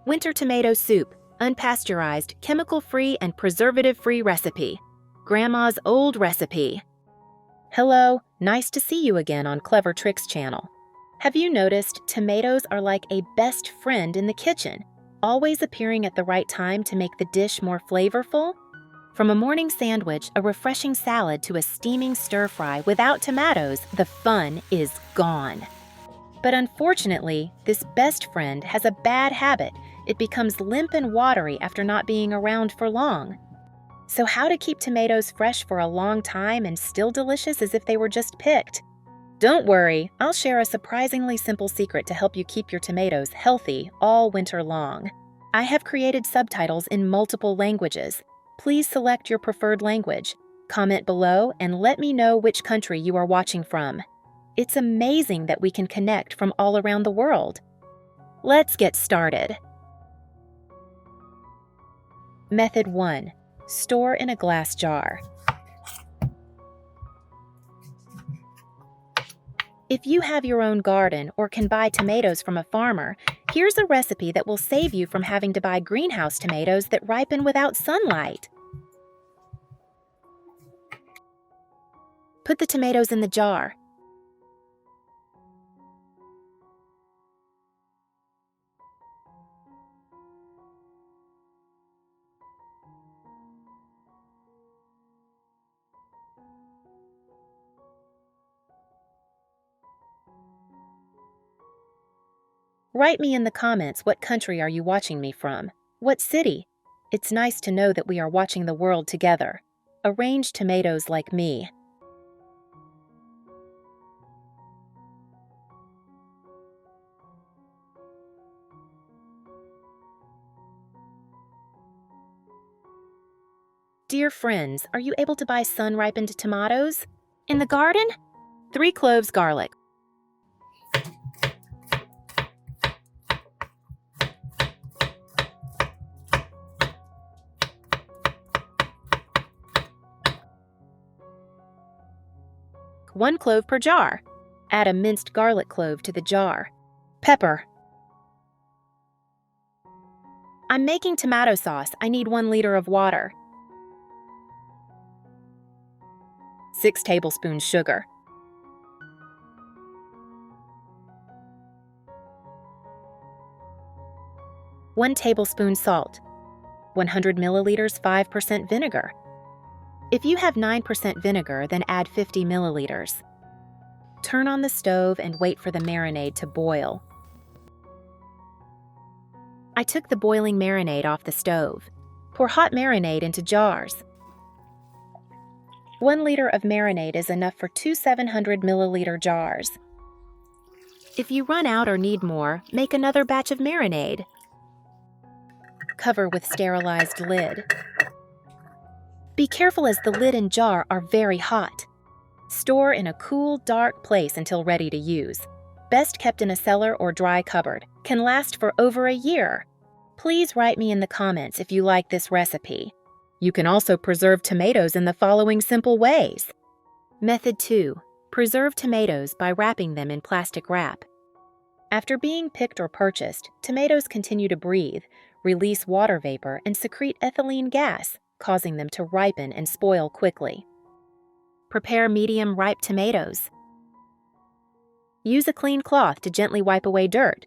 Winter tomato soup, unpasteurized, chemical-free, and preservative-free recipe. Grandma's old recipe. Hello, nice to see you again on Clever Tricks channel. Have you noticed tomatoes are like a best friend in the kitchen, always appearing at the right time to make the dish more flavorful? From a morning sandwich, a refreshing salad, to a steaming stir-fry, without tomatoes, the fun is gone. But unfortunately, this best friend has a bad habit. It becomes limp and watery after not being around for long. So how to keep tomatoes fresh for a long time and still delicious as if they were just picked? Don't worry, I'll share a surprisingly simple secret to help you keep your tomatoes healthy all winter long. I have created subtitles in multiple languages. Please select your preferred language. Comment below and let me know which country you are watching from. It's amazing that we can connect from all around the world. Let's get started. Method 1. Store in a glass jar. If you have your own garden or can buy tomatoes from a farmer, here's a recipe that will save you from having to buy greenhouse tomatoes that ripen without sunlight. Put the tomatoes in the jar. Write me in the comments what country are you watching me from? What city? It's nice to know that we are watching the world together. Arrange tomatoes like me. Dear friends, are you able to buy sun-ripened tomatoes? In the garden? 3 cloves garlic. 1 clove per jar. Add a minced garlic clove to the jar. Pepper. I'm making tomato sauce. I need 1 liter of water. 6 tablespoons sugar. 1 tablespoon salt. 100 milliliters 5% vinegar. If you have 9% vinegar, then add 50 milliliters. Turn on the stove and wait for the marinade to boil. I took the boiling marinade off the stove. Pour hot marinade into jars. 1 liter of marinade is enough for 2 700 milliliter jars. If you run out or need more, make another batch of marinade. Cover with sterilized lid. Be careful as the lid and jar are very hot. Store in a cool, dark place until ready to use. Best kept in a cellar or dry cupboard. Can last for over a year. Please write me in the comments if you like this recipe. You can also preserve tomatoes in the following simple ways. Method 2. Preserve tomatoes by wrapping them in plastic wrap. After being picked or purchased, tomatoes continue to breathe, release water vapor, and secrete ethylene gas, causing them to ripen and spoil quickly. Prepare medium ripe tomatoes. Use a clean cloth to gently wipe away dirt.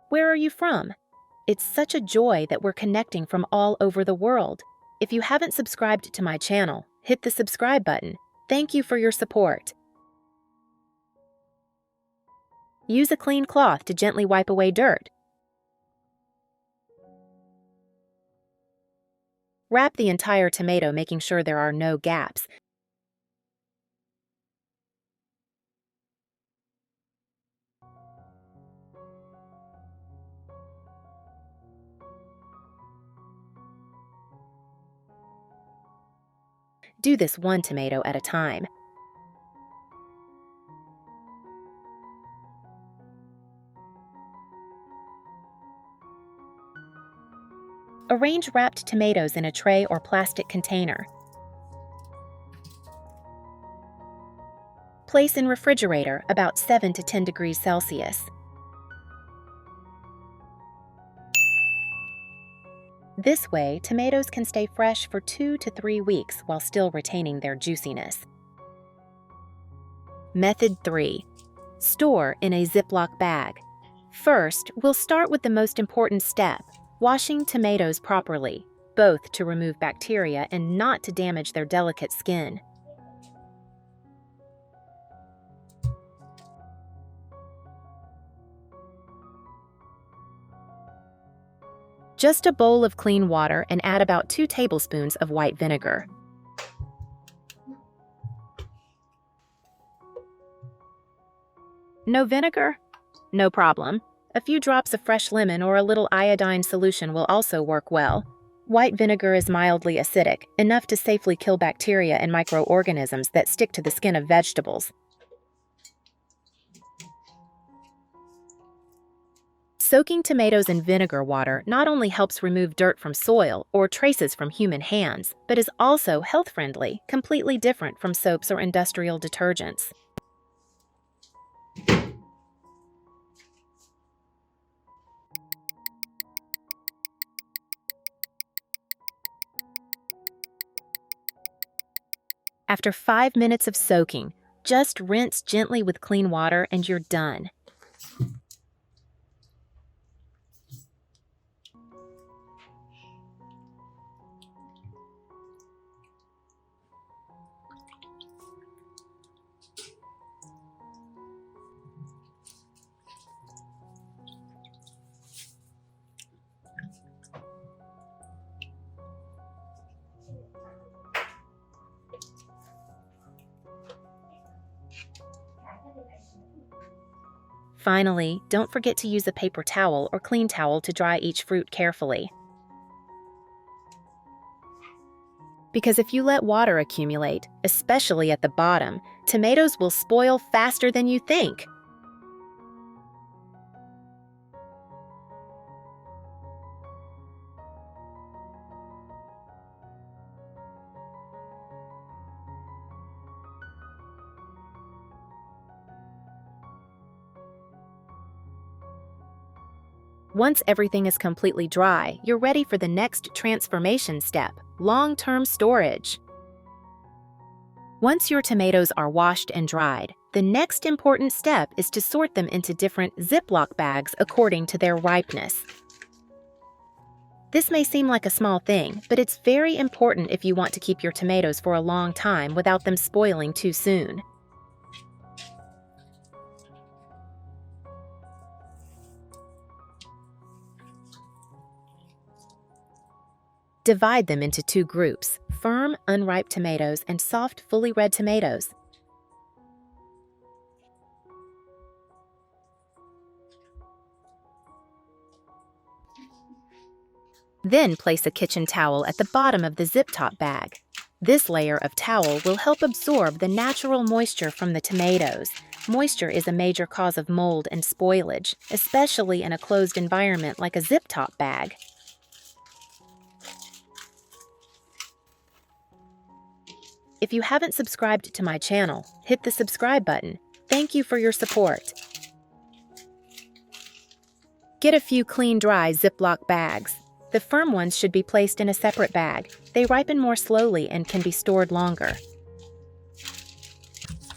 Where are you from? It's such a joy that we're connecting from all over the world. If you haven't subscribed to my channel, hit the subscribe button. Thank you for your support. Use a clean cloth to gently wipe away dirt. Wrap the entire tomato, making sure there are no gaps. Do this 1 tomato at a time. Arrange wrapped tomatoes in a tray or plastic container. Place in refrigerator about 7 to 10 degrees Celsius. This way, tomatoes can stay fresh for 2 to 3 weeks while still retaining their juiciness. Method 3. Store in a Ziploc bag. First, we'll start with the most important step, washing tomatoes properly, both to remove bacteria and not to damage their delicate skin. Just a bowl of clean water and add about 2 tablespoons of white vinegar. No vinegar? No problem. A few drops of fresh lemon or a little iodine solution will also work well. White vinegar is mildly acidic, enough to safely kill bacteria and microorganisms that stick to the skin of vegetables. Soaking tomatoes in vinegar water not only helps remove dirt from soil or traces from human hands, but is also health-friendly, completely different from soaps or industrial detergents. After 5 minutes of soaking, just rinse gently with clean water and you're done. Finally, don't forget to use a paper towel or clean towel to dry each fruit carefully. Because if you let water accumulate, especially at the bottom, tomatoes will spoil faster than you think. Once everything is completely dry, you're ready for the next transformation step, long-term storage. Once your tomatoes are washed and dried, the next important step is to sort them into different Ziploc bags according to their ripeness. This may seem like a small thing, but it's very important if you want to keep your tomatoes for a long time without them spoiling too soon. Divide them into 2 groups, firm, unripe tomatoes and soft, fully red tomatoes. Then place a kitchen towel at the bottom of the zip-top bag. This layer of towel will help absorb the natural moisture from the tomatoes. Moisture is a major cause of mold and spoilage, especially in a closed environment like a zip-top bag. If you haven't subscribed to my channel, hit the subscribe button. Thank you for your support. Get a few clean, dry Ziploc bags. The firm ones should be placed in a separate bag. They ripen more slowly and can be stored longer.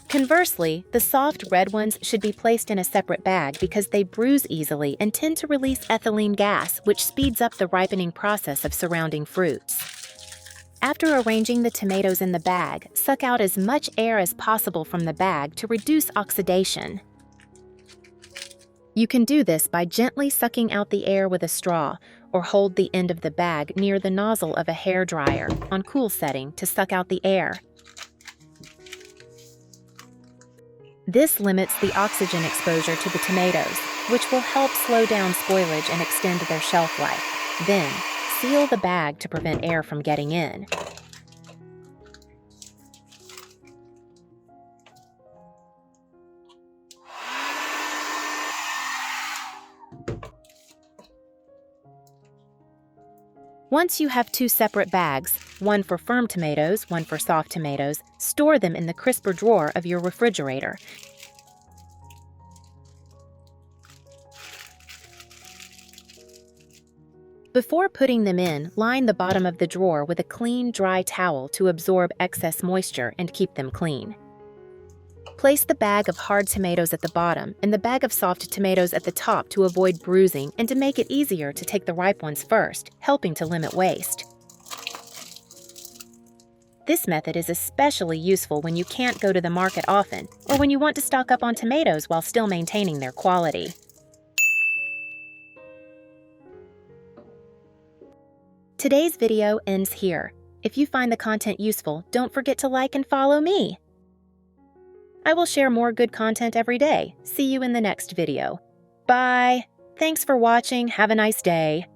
Conversely, the soft red ones should be placed in a separate bag because they bruise easily and tend to release ethylene gas, which speeds up the ripening process of surrounding fruits. After arranging the tomatoes in the bag, suck out as much air as possible from the bag to reduce oxidation. You can do this by gently sucking out the air with a straw, or hold the end of the bag near the nozzle of a hairdryer on cool setting to suck out the air. This limits the oxygen exposure to the tomatoes, which will help slow down spoilage and extend their shelf life. Then, seal the bag to prevent air from getting in. Once you have 2 separate bags, one for firm tomatoes, one for soft tomatoes, store them in the crisper drawer of your refrigerator. Before putting them in, line the bottom of the drawer with a clean, dry towel to absorb excess moisture and keep them clean. Place the bag of hard tomatoes at the bottom and the bag of soft tomatoes at the top to avoid bruising and to make it easier to take the ripe ones first, helping to limit waste. This method is especially useful when you can't go to the market often or when you want to stock up on tomatoes while still maintaining their quality. Today's video ends here. If you find the content useful, don't forget to like and follow me. I will share more good content every day. See you in the next video. Bye! Thanks for watching. Have a nice day.